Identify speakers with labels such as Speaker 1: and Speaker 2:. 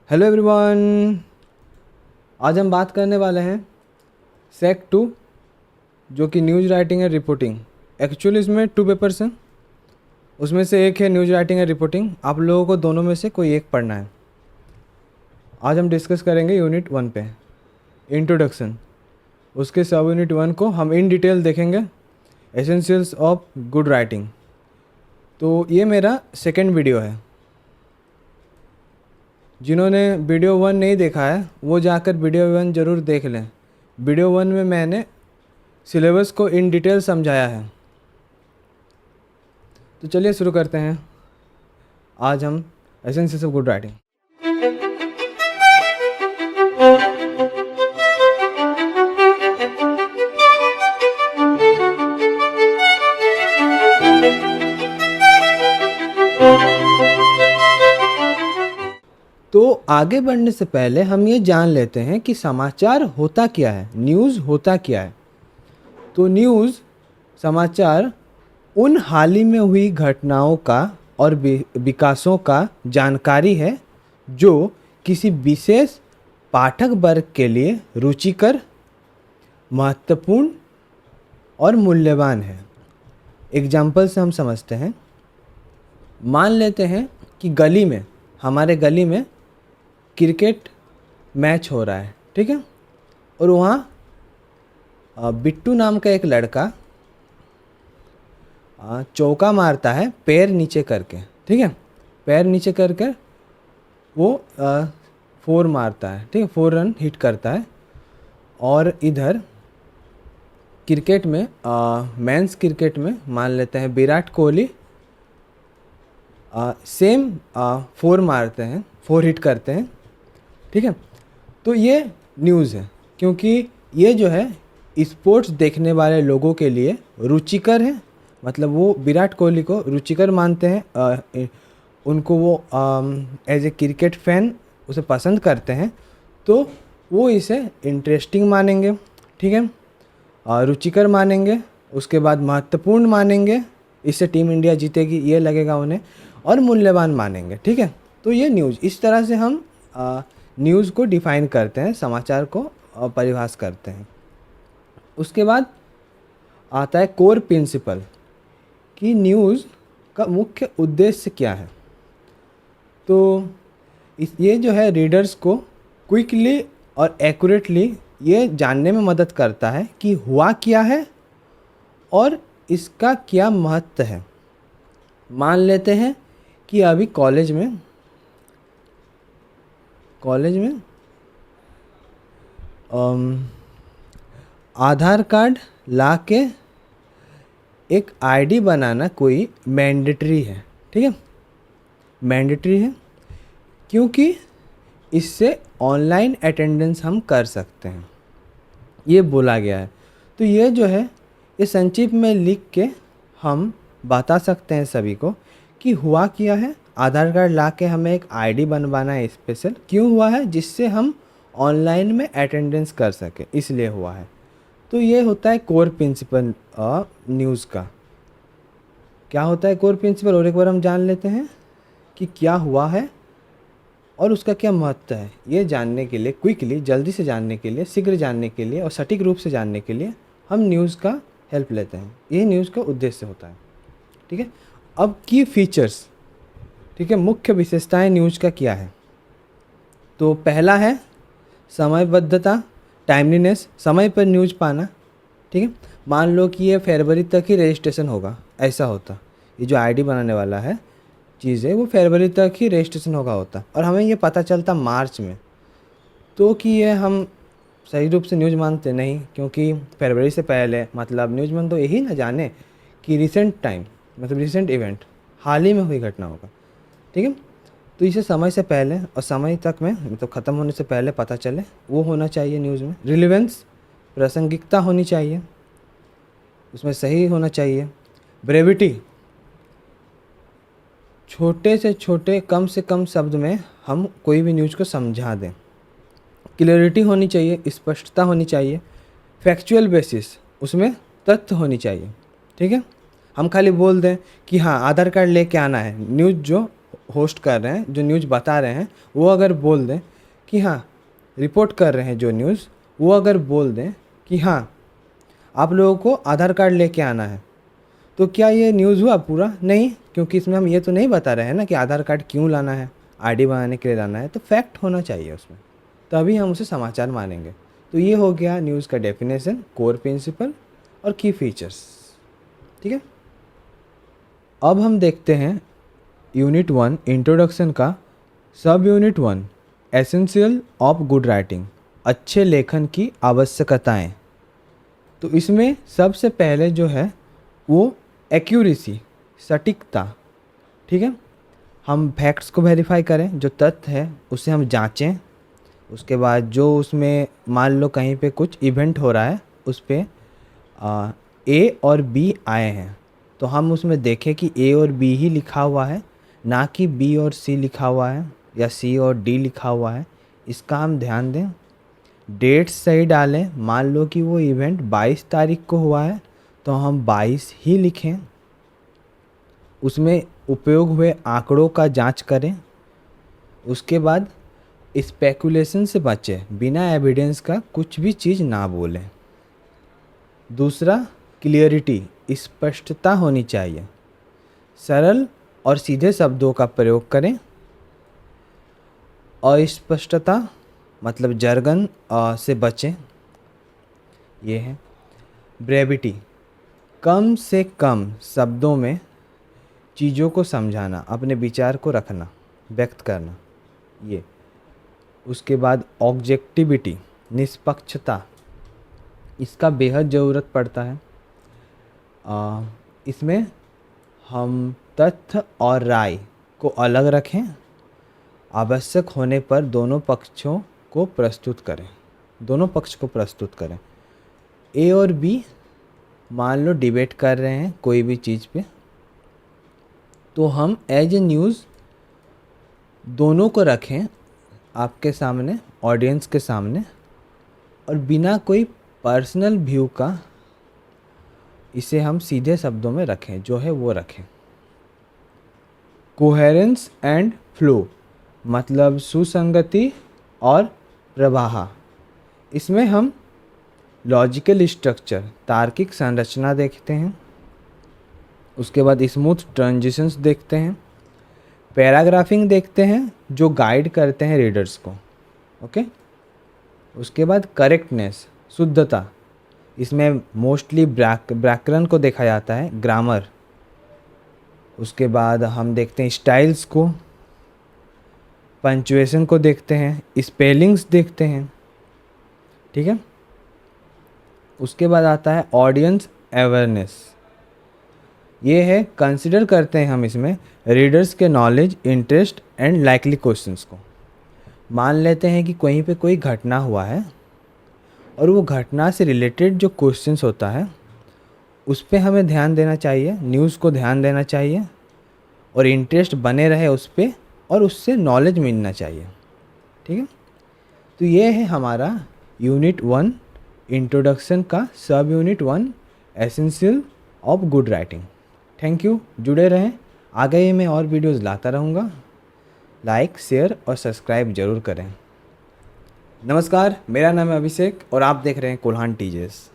Speaker 1: Hello everyone. आज हम बात करने वाले हैं सेक 2 जो कि news writing and reporting. Actually इसमें 2 पेपर्स हैं, उसमें से एक है न्यूज़ राइटिंग एंड रिपोर्टिंग। आप लोगों को दोनों में से कोई एक पढ़ना है। आज हम डिस्कस करेंगे यूनिट 1 पे इंट्रोडक्शन। उसके सब यूनिट 1 को हम इन डिटेल देखेंगे, एसेंशियल्स ऑफ गुड राइटिंग। तो ये मेरा सेकेंड वीडियो है। जिन्होंने वीडियो 1 नहीं देखा है वो जाकर वीडियो 1 ज़रूर देख लें। वीडियो 1 में मैंने सिलेबस को इन डिटेल समझाया है। तो चलिए शुरू करते हैं। आज हम एसेंशियल्स ऑफ गुड राइटिंग। तो आगे बढ़ने से पहले हम ये जान लेते हैं कि समाचार होता क्या है, न्यूज़ होता क्या है। तो न्यूज़ समाचार उन हाल ही में हुई घटनाओं का और विकासों का जानकारी है जो किसी विशेष पाठक वर्ग के लिए रुचिकर, महत्वपूर्ण और मूल्यवान है। एग्जाम्पल से हम समझते हैं। मान लेते हैं कि हमारे गली में क्रिकेट मैच हो रहा है, ठीक है। और वहाँ बिट्टू नाम का एक लड़का चौका मारता है पैर नीचे करके, ठीक है। पैर नीचे करके वो 4 मारता है, ठीक है, 4 रन हिट करता है। और इधर क्रिकेट में मेंस क्रिकेट में मान लेते हैं विराट कोहली सेम 4 मारते हैं, 4 हिट करते हैं, ठीक है। तो ये न्यूज़ है क्योंकि ये जो है स्पोर्ट्स देखने वाले लोगों के लिए रुचिकर है। मतलब वो विराट कोहली को रुचिकर मानते हैं, उनको वो एज ए क्रिकेट फैन उसे पसंद करते हैं, तो वो इसे इंटरेस्टिंग मानेंगे, ठीक है, रुचिकर मानेंगे। उसके बाद महत्वपूर्ण मानेंगे, इससे टीम इंडिया जीतेगी ये लगेगा उन्हें, और मूल्यवान मानेंगे, ठीक है। तो ये न्यूज़, इस तरह से हम न्यूज़ को डिफ़ाइन करते हैं, समाचार को परिभाषित करते हैं। उसके बाद आता है कोर प्रिंसिपल कि न्यूज़ का मुख्य उद्देश्य क्या है। तो ये जो है रीडर्स को क्विकली और एक्यूरेटली ये जानने में मदद करता है कि हुआ क्या है और इसका क्या महत्व है। मान लेते हैं कि अभी कॉलेज में आधार कार्ड ला के एक आईडी बनाना कोई मैंडेटरी है, ठीक है, मैंडेटरी है क्योंकि इससे ऑनलाइन अटेंडेंस हम कर सकते हैं, ये बोला गया है। तो ये जो है ये संक्षिप्त में लिख के हम बता सकते हैं सभी को कि हुआ क्या है। आधार कार्ड ला के हमें एक आईडी बनवाना है स्पेशल, क्यों हुआ है, जिससे हम ऑनलाइन में अटेंडेंस कर सके, इसलिए हुआ है। तो ये होता है कोर प्रिंसिपल न्यूज़ का। क्या होता है कोर प्रिंसिपल, और एक बार हम जान लेते हैं कि क्या हुआ है और उसका क्या महत्व है। ये जानने के लिए, क्विकली जल्दी से जानने के लिए, शीघ्र जानने के लिए और सटीक रूप से जानने के लिए हम न्यूज़ का हेल्प लेते हैं। ये न्यूज़ का उद्देश्य होता है, ठीक है। अब की फीचर्स, ठीक है, मुख्य विशेषताएं न्यूज़ का क्या है। तो पहला है समयबद्धता, टाइमलीनेस, समय पर न्यूज़ पाना, ठीक है। मान लो कि ये फरवरी तक ही रजिस्ट्रेशन होगा, ऐसा होता। ये जो आईडी बनाने वाला है चीज़ है वो फरवरी तक ही रजिस्ट्रेशन होता, और हमें ये पता चलता मार्च में। तो कि ये हम सही रूप से न्यूज़ मानते नहीं, क्योंकि फरवरी से पहले मतलब न्यूज़ में तो यही ना जाने कि रिसेंट टाइम मतलब रिसेंट इवेंट, हाल ही में हुई घटना होगा, ठीक है। तो इसे समय से पहले और समय तक में मतलब ख़त्म होने से पहले पता चले, वो होना चाहिए न्यूज़ में। रिलेवेंस, प्रासंगिकता होनी चाहिए, उसमें सही होना चाहिए। ब्रेविटी, छोटे से छोटे कम से कम शब्द में हम कोई भी न्यूज़ को समझा दें। क्लियरिटी होनी चाहिए, स्पष्टता होनी चाहिए। फैक्चुअल बेसिस, उसमें तथ्य होनी चाहिए, ठीक है। हम खाली बोल दें कि हाँ आधार कार्ड लेके आना है, न्यूज़ जो होस्ट कर रहे हैं, जो न्यूज़ बता रहे हैं, वो अगर बोल दें कि हाँ, रिपोर्ट कर रहे हैं जो न्यूज़, वो अगर बोल दें कि हाँ आप लोगों को आधार कार्ड लेके आना है, तो क्या ये न्यूज़ हुआ पूरा? नहीं, क्योंकि इसमें हम ये तो नहीं बता रहे हैं ना कि आधार कार्ड क्यों लाना है, आईडी बनाने के लिए लाना है। तो फैक्ट होना चाहिए उसमें, तभी हम उसे समाचार मानेंगे। तो ये हो गया न्यूज़ का डेफिनेशन, कोर प्रिंसिपल और की फीचर्स। ठीक है, अब हम देखते हैं यूनिट 1 इंट्रोडक्शन का सब unit 1 essential of good writing, अच्छे लेखन की आवश्यकताएं। तो इसमें सबसे पहले जो है वो एक्यूरेसी, सटीकता। ठीक है, हम फैक्ट्स को वेरीफाई करें, जो तथ्य है उसे हम जांचें। उसके बाद जो उसमें मान लो कहीं पे कुछ इवेंट हो रहा है, उस पर ए और बी आए हैं, तो हम उसमें देखें कि ए और बी ही लिखा हुआ है, ना कि बी और सी लिखा हुआ है या सी और डी लिखा हुआ है। इसका हम ध्यान दें। डेट्स सही डालें, मान लो कि वो इवेंट 22 तारीख को हुआ है, तो हम 22 ही लिखें। उसमें उपयोग हुए आंकड़ों का जांच करें। उसके बाद स्पेकुलेशन से बचें, बिना एविडेंस का कुछ भी चीज़ ना बोलें। दूसरा, क्लियरिटी, स्पष्टता होनी चाहिए। सरल और सीधे शब्दों का प्रयोग करें। अस्पष्टता मतलब jargon से बचें। ये है ब्रेविटी, कम से कम शब्दों में चीज़ों को समझाना, अपने विचार को रखना, व्यक्त करना। ये उसके बाद ऑब्जेक्टिविटी, निष्पक्षता, इसका बेहद ज़रूरत पड़ता है। इसमें हम तथ्य और राय को अलग रखें। आवश्यक होने पर दोनों पक्षों को प्रस्तुत करें, दोनों पक्ष को प्रस्तुत करें। ए और बी मान लो डिबेट कर रहे हैं कोई भी चीज़ पे, तो हम एज ए न्यूज़ दोनों को रखें आपके सामने, ऑडियंस के सामने, और बिना कोई पर्सनल व्यू का इसे हम सीधे शब्दों में रखें, जो है वो रखें। कोहेरेंस एंड फ्लो मतलब सुसंगति और प्रवाह। इसमें हम लॉजिकल स्ट्रक्चर, तार्किक संरचना देखते हैं। उसके बाद स्मूथ ट्रांजिशंस देखते हैं। पैराग्राफिंग देखते हैं, जो गाइड करते हैं रीडर्स को। ओके, उसके बाद करेक्टनेस, शुद्धता, इसमें मोस्टली व्याकरण को देखा जाता है, ग्रामर। उसके बाद हम देखते हैं स्टाइल्स को, पंचुएशन को देखते हैं, स्पेलिंग्स देखते हैं। ठीक है, उसके बाद आता है ऑडियंस अवेयरनेस। ये है कंसिडर करते हैं हम इसमें रीडर्स के knowledge, interest and likely questions को। मान लेते हैं कि कहीं पे कोई घटना हुआ है और वो घटना से रिलेटेड जो क्वेश्चंस होता है उस पे हमें ध्यान देना चाहिए, न्यूज़ को ध्यान देना चाहिए और इंटरेस्ट बने रहे उस पर और उससे नॉलेज मिलना चाहिए। ठीक है, तो ये है हमारा यूनिट 1 इंट्रोडक्शन का सब unit 1 essential of good writing. Thank you, जुड़े रहें, आगे मैं और वीडियोज़ लाता रहूँगा। लाइक, शेयर और सब्सक्राइब ज़रूर करें। नमस्कार, मेरा नाम है अभिषेक और आप देख रहे हैं कोल्हान टीजेस।